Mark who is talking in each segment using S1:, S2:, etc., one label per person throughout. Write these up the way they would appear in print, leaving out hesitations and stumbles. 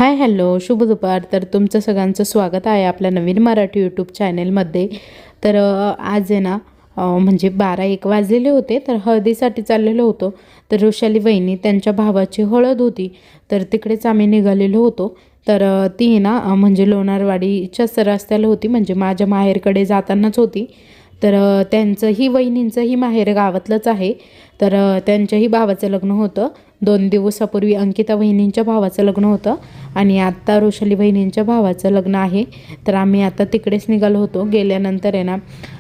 S1: Hi hello शुभ दुपार. तर तुमचं सगळ्यांचं स्वागत आहे आपल्या नवीन मराठी यूट्यूब चॅनेलमध्ये. तर आज आहे ना म्हणजे 12-1 वाजलेले होते. तर हळदीसाठी चाललेलो होतो. तर वृषाली वहिनी त्यांच्या भावाची हळद होती. तर तिकडेच आम्ही निघालेलो होतो. तर ती ना म्हणजे लोणारवाडीच्याच रस्त्याला होती, म्हणजे माझ्या माहेरकडे जातानाच होती. तर त्यांचंही वहिनींचंही माहेर गावातलंच आहे. तर त्यांच्याही भावाचं लग्न होतं. 2 दिवसापूर्वी अंकिता वहिनींच्या भावाचं लग्न होतं आणि आत्ता वृषाली वहिनींच्या भावाचं लग्न आहे. तर आम्ही आता तिकडेच निघालो होतो. गेल्यानंतर आहे ना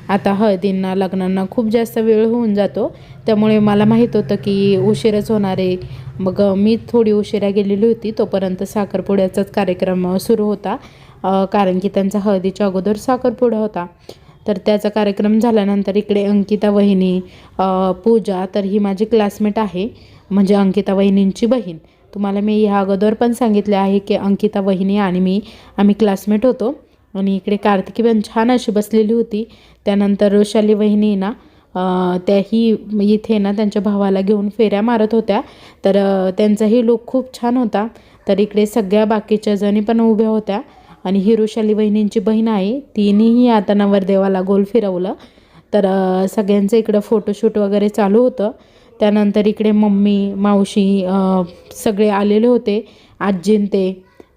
S1: आता हळदींना लग्नांना खूप जास्त वेळ होऊन जातो. त्यामुळे मला माहीत होतं की उशीरच होणार आहे. मग मी थोडी उशिरा गेलेली होती. तोपर्यंत साखरपुड्याचाच कार्यक्रम सुरू होता, कारण की त्यांचा हळदीच्या अगोदर साखरपुडा होता. तर त्याचा कार्यक्रम झाल्यानंतर इकडे अंकिता वहिनी, पूजा, तर ही माझी क्लासमेट आहे, म्हणजे अंकिता वहिनींची बहीण. तुम्हाला मी ह्या अगोदर पण सांगितले आहे की अंकिता वहिनी आणि आम्ही क्लासमेट होतो. आणि इकडे कार्तिकी पण छान अशी बसलेली होती. त्यानंतर वृषाली वहिनी ना त्याही इथे ना त्यांच्या भावाला घेऊन फेऱ्या मारत होत्या. तर त्यांचाही लुक खूप छान होता. तर इकडे सगळ्या बाकीच्या जणी पण उभ्या होत्या. आणि ही वृषाली वहिनींची बहीण आहे, तिनेही आता नवरदेवाला गोल फिरवलं. तर सगळ्यांचं इकडं फोटोशूट वगैरे चालू होतं. त्यानंतर इकडे मम्मी, मावशी सगळे आलेले होते, आजीन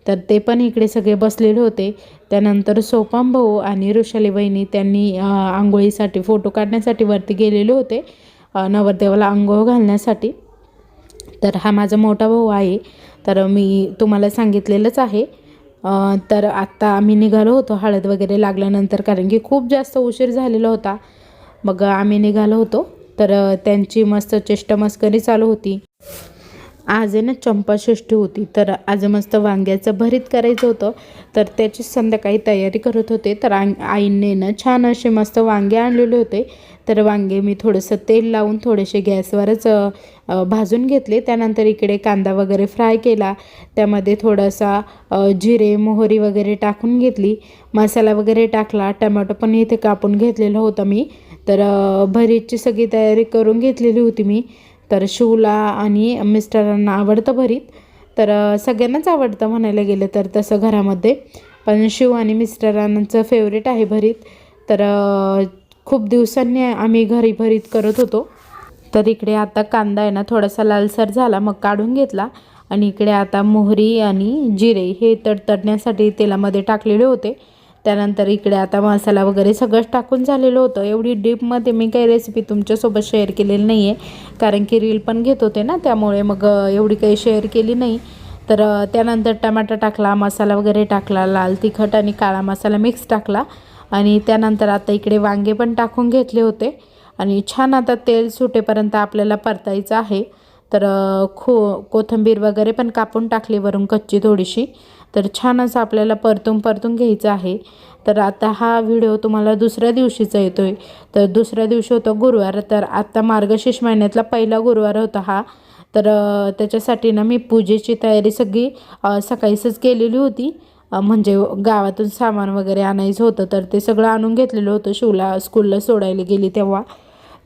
S1: तर ते पण इकडे सगळे बसलेले होते. त्यानंतर सोपान भाऊ आणि वृषाली वहिनी त्यांनी आंघोळीसाठी, फोटो काढण्यासाठी वरती गेलेले होते, नवरदेवाला आंघोळ घालण्यासाठी. तर हा माझा मोठा भाऊ आहे. तर मी तुम्हाला सांगितलेलंच आहे. तर आत्ता आम्ही निघालो होतो हळद वगैरे लागल्यानंतर, कारण की खूप जास्त उशीर झालेला होता. मग आम्ही निघालो होतो. तर त्यांची मस्त चेष्टामस्करी चालू होती. आज आहे ना चंपाषष्ठी होती. तर आज मस्त वांग्याचं भरीत करायचं होतं. तर त्याची संध्याकाळी तयारी करत होते. तर आईने ना छान असे मस्त वांगे आणलेले होते. तर वांगे मी थोडंसं तेल लावून थोडेसे गॅसवरच भाजून घेतले. त्यानंतर इकडे कांदा वगैरे फ्राय केला. त्यामध्ये थोडासा जिरे मोहरी वगैरे टाकून घेतली. मसाला वगैरे टाकला. टमॅटो पण इथे कापून घेतलेलं होतं मी. तर भरीतची सगळी तयारी करून घेतलेली होती मी. तर शिवला आणि मिस्टरांना आवडतं भरीत. तर सगळ्यांनाच आवडतं म्हणायला गेलं तर तसं घरामध्ये. पण शिव आणि मिस्टरांचं फेवरेट आहे भरीत. तर खूप दिवसांनी आम्ही घरी भरीत करत होतो. तर इकडे आता कांदा आहे ना थोडासा लालसर झाला, मग काढून घेतला. आणि इकडे आता मोहरी आणि जिरे हे तडतडण्यासाठी तेलामध्ये टाकलेले होते. त्यानंतर इकडे आता मसाला वगैरे सगळंच टाकून झालेलं होतं. एवढी डीपमध्ये मी काही रेसिपी तुमच्यासोबत शेअर केलेली नाही आहे, कारण की रील पण घेत होते ना, त्यामुळे मग एवढी काही शेअर केली नाही. तर त्यानंतर टमाटा टाकला, मसाला वगैरे टाकला, लाल तिखट आणि काळा मसाला मिक्स टाकला. आणि त्यानंतर आता इकडे वांगे पण टाकून घेतले होते. आणि छान आता तेल सुटेपर्यंत आपल्याला परतायचं आहे. तर कोथिंबीर वगैरे पण कापून टाकली वरून कच्ची थोडीशी. तर छान असं आपल्याला परतून घ्यायचं आहे. तर आता हा व्हिडिओ तुम्हाला दुसऱ्या दिवशीचा येतो आहे. तर दुसऱ्या दिवशी होतं गुरुवार. तर आत्ता मार्गशीर्ष महिन्यातला पहिला गुरुवार होता हा. तर त्याच्यासाठी ना मी पूजेची तयारी सगळी सकाळीच केलेली होती. म्हणजे गावातून सामान वगैरे आणायचं होतं, तर ते सगळं आणून घेतलेलं होतं शिवला स्कूलला सोडायला गेली तेव्हा.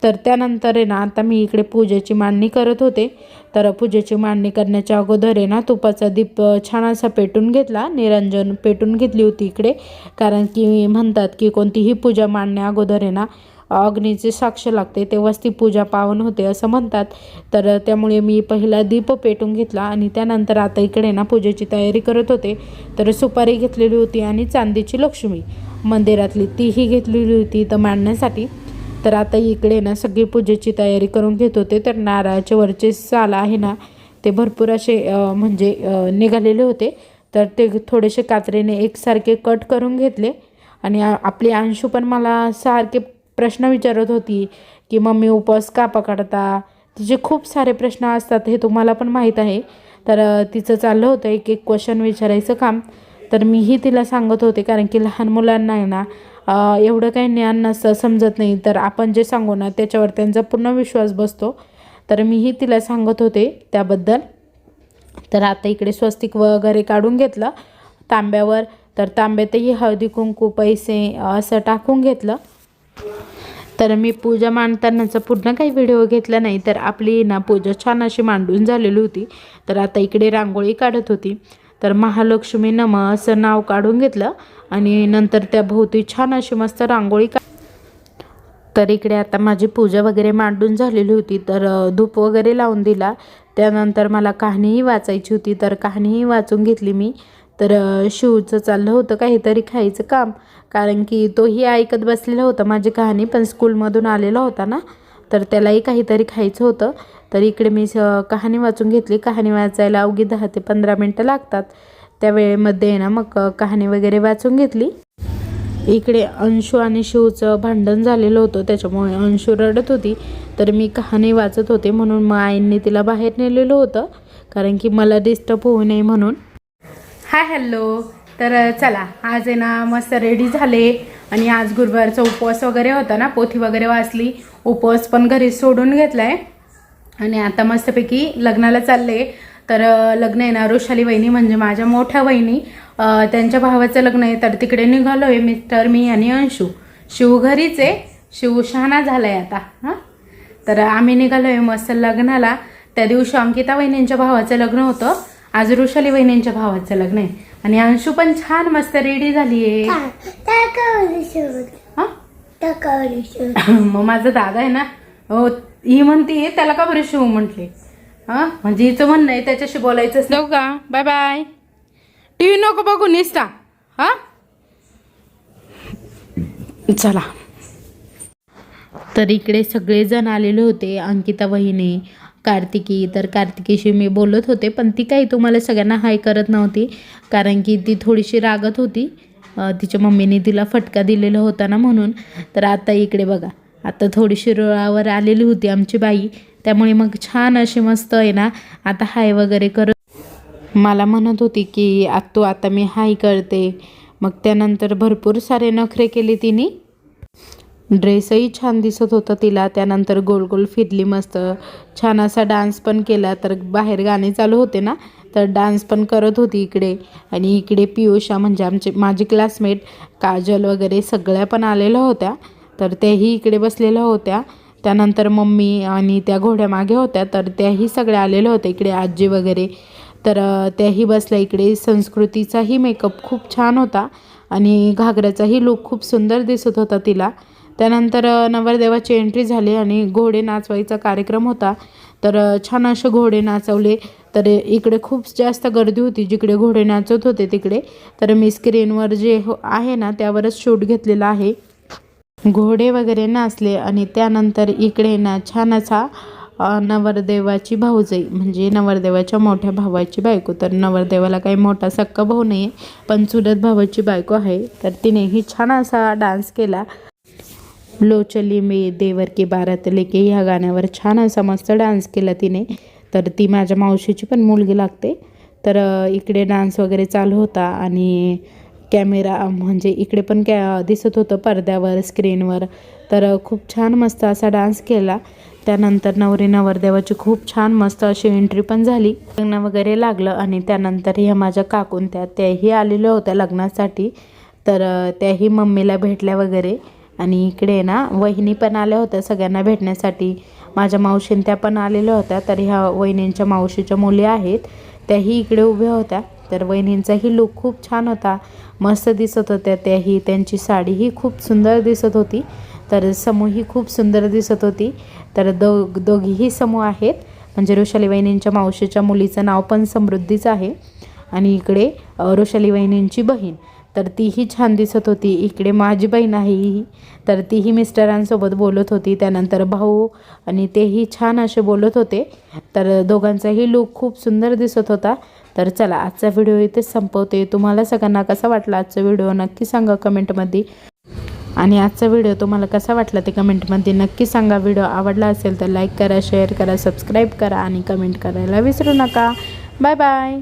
S1: तर त्यानंतर आहे ना आता मी इकडे पूजेची मांडणी करत होते. तर पूजेची मांडणी करण्याच्या अगोदर आहे ना तुपाचा दीप छान असा पेटून घेतला, निरंजन पेटून घेतली होती इकडे. कारण की म्हणतात की कोणतीही पूजा मांडण्या अगोदर आहे ना अग्नीची साक्ष लागते, तेव्हाच ती पूजा पावन होते असं म्हणतात. तर त्यामुळे मी पहिला दीप पेटून घेतला. आणि त्यानंतर आता इकडे ना पूजेची तयारी करत होते. तर सुपारी घेतलेली होती आणि चांदीची लक्ष्मी मंदिरातली तीही घेतलेली होती तर मांडण्यासाठी. तर आता इकडे ना सगळी पूजेची तयारी करून घेत होते. तर नारळाचे वरचे साल आहे ना ते भरपूर असे म्हणजे निघालेले होते. तर ते थोडेसे कात्रीने एकसारखे कट करून घेतले. आणि आपली अंशू पण मला सारखे प्रश्न विचारत होती की मम्मी उपवास का पकडता. तिचे खूप सारे प्रश्न असतात, हे तुम्हाला पण माहीत आहे. तर तिचं चाललं होतं एक एक क्वेश्चन विचारायचं काम. तर मीही तिला सांगत होते, कारण की लहान मुलांना आहे ना एवढं काही ज्ञान नसतं, समजत नाही. तर आपण जे सांगू ना त्याच्यावर त्यांचा पूर्ण विश्वास बसतो. तर मीही तिला सांगत होते त्याबद्दल. तर आता इकडे स्वस्तिक वगैरे काढून घेतलं तांब्यावर. तर तांब्यातही हळदी कुंकू पैसे असं टाकून घेतलं. तर मी पूजा मांडतानाचा पूर्ण काही व्हिडिओ घेतला नाही. तर आपली ना पूजा छान अशी मांडून झालेली होती. तर आता इकडे रांगोळी काढत होती. तर महालक्ष्मी नमः असं नाव काढून घेतलं आणि नंतर त्या भोवती छान अशी मस्त रांगोळी तर इकडे आता माझी पूजा वगैरे मांडून झालेली होती, तर धूप वगैरे लावून दिला. त्यानंतर मला कहाणीही वाचायची होती, तर कहाणीही वाचून घेतली मी. तर शिवचं चाललं होतं काहीतरी खायचं काम, कारण की तोही ऐकत बसलेला होता माझी कहाणी, पण स्कूलमधून आलेला होता ना, तर त्यालाही काहीतरी खायचं होतं. तर इकडे मी कहाणी वाचून घेतली. कहाणी वाचायला अवघी 10 ते 15 मिनटं लागतात. त्या वेळेमध्ये ना मग कहाणी वगैरे वाचून घेतली. इकडे अंशू आणि शिवचं भांडण झालेलं होतं, त्याच्यामुळे अंशू रडत होती, तर मी कहाणी वाचत होते. म्हणून मग आईंनी तिला बाहेर नेलेलं होतं, कारण की मला डिस्टर्ब होऊ नये म्हणून. Hi hello. तर चला आज आहे ना मस्त रेडी झाले आणि आज गुरुवारचा उपवास वगैरे होता ना, पोथी वगैरे वाचली, उपवास पण घरी सोडून घेतला आहे आणि आता मस्तपैकी लग्नाला चालले. तर लग्न आहे ना वृषाली वहिनी म्हणजे माझ्या मोठ्या वहिनी, त्यांच्या भावाचं लग्न आहे, तर तिकडे निघालो आहे मिस्टर, मी आणि अंशू. शिव घरीच आहे, शिव शहाणा झाला आहे आता. हां, तर आम्ही निघालो आहे मस्त लग्नाला. त्या दिवशी अंकिता वहिनींच्या भावाचं लग्न होतं, आज वृषाली वहिनींच्या भावाचं लग्न आहे आणि अंशू पण छान मस्त रेडी झाली आहे. मग माझा दादा आहे ना, ही म्हणते त्याला का बरं शिव म्हटले. हां, म्हणजे हिचं म्हणणं आहे त्याच्याशी बोलायचंच जाऊ का. Bye bye. टी व्ही नको बघू निसता. हां, चला. तर इकडे सगळेजण आलेले होते, अंकिता वहिनी, कार्तिकी. तर कार्तिकीशी मी बोलत होते, पण ती काही तुम्हाला सगळ्यांना हाय करत नव्हती, कारण की ती थोडीशी रागत होती. तिच्या मम्मीने तिला फटका दिलेला होता ना म्हणून. तर आता इकडे बघा, आता थोडीशी रुळावर आलेली होती आमची बाई, त्यामुळे मग छान अशी मस्त आहे ना आता हाय वगैरे करत मला म्हणत होती की तू आता मी हाय करते. मग त्यानंतर भरपूर सारे नखरे केले तिने. ड्रेसही छान दिसत होता तिला. त्यानंतर गोल गोल फिरली मस्त, छान असा डान्स पण केला. तर बाहेर गाणे चालू होते ना, तर डान्स पण करत होती इकडे. आणि इकडे पियुषा म्हणजे माझी क्लासमेट काजल वगैरे सगळ्या पण आलेल्या होत्या, तर त्याही इकडे बसलेल्या होत्या. त्यानंतर मम्मी आणि त्या घोड्या मागे होत्या, तर त्याही सगळ्या आलेल्या होत्या. इकडे आजी वगैरे, तर त्याही बसल्या इकडे. संस्कृतीचाही मेकअप खूप छान होता आणि घागऱ्याचाही लूक खूप सुंदर दिसत होता तिला. त्यानंतर नवरदेवाची एंट्री झाली आणि घोडे नाचवायचा कार्यक्रम होता, तर छान असे घोडे नाचवले. तर इकडे खूप जास्त गर्दी होती जिकडे घोडे नाचत होते तिकडे. तर मी स्क्रीनवर जे आहे ना त्यावरच शूट घेतलेला आहे. घोडे वगैरे नाचले आणि त्यानंतर इकडे ना छान असा नवरदेवाची भाऊजाई म्हणजे नवरदेवाच्या मोठ्या भावाची बायको. तर नवरदेवाला काही मोठा सक्का भाऊ नाही आहे, पण चुलत भावाची बायको आहे. तर तिनेही छान असा डान्स केला. लो चली मे देवर की बारात लेके ह्या गाण्यावर छान असा मस्त डान्स केला तिने. तर ती माझ्या मावशीची पण मुलगी लागते. तर इकडे डान्स वगैरे चालू होता आणि कॅमेरा म्हणजे इकडे पण दिसत होतं पडद्यावर स्क्रीनवर. तर खूप छान मस्त असा डान्स केला. त्यानंतर नवरी नवरदेवाची खूप छान मस्त अशी एंट्री पण झाली. लग्न वगैरे लागलं आणि त्यानंतर ह्या माझ्या काकून त्याही आलेल्या होत्या लग्नासाठी. तर त्याही मम्मीला भेटल्या वगैरे. आणि इकडे ना वहिनी पण आल्या होत्या सगळ्यांना भेटण्यासाठी. माझ्या मावशीन त्या पण आलेल्या होत्या. तर ह्या वहिनींच्या मावशीच्या मुली आहेत, त्याही इकडे उभ्या होत्या. तर वहिनींचाही लूक खूप छान होता, मस्त दिसत होत्या त्याही. त्यांची साडीही खूप सुंदर दिसत होती. तर समूही खूप सुंदर दिसत होती. तर दोघीही समूह आहेत, म्हणजे वृषाली वहिनींच्या मावशीच्या मुलीचं नाव पण समृद्धीच आहे. आणि इकडे वृषाली वहिनींची बहीण, तर तीही छान दिसत होती. इकडे माझी बहीण आहे ही, तर तीही मिस्टरांसोबत बोलत होती. त्यानंतर भाऊ आणि तेही छान असे बोलत होते. तर दोघांचाही लूक खूप सुंदर दिसत होता. तर चला आजचा व्हिडिओ इथेच संपवते. तुम्हाला सगळ्यांना कसा वाटला आजचा व्हिडिओ नक्की सांगा कमेंटमध्ये. आणि आजचा व्हिडिओ तुम्हाला कसा वाटला ते कमेंटमध्ये नक्की सांगा. व्हिडिओ आवडला असेल तर लाईक करा, शेअर करा, सबस्क्राईब करा आणि कमेंट करायला विसरू नका. Bye bye.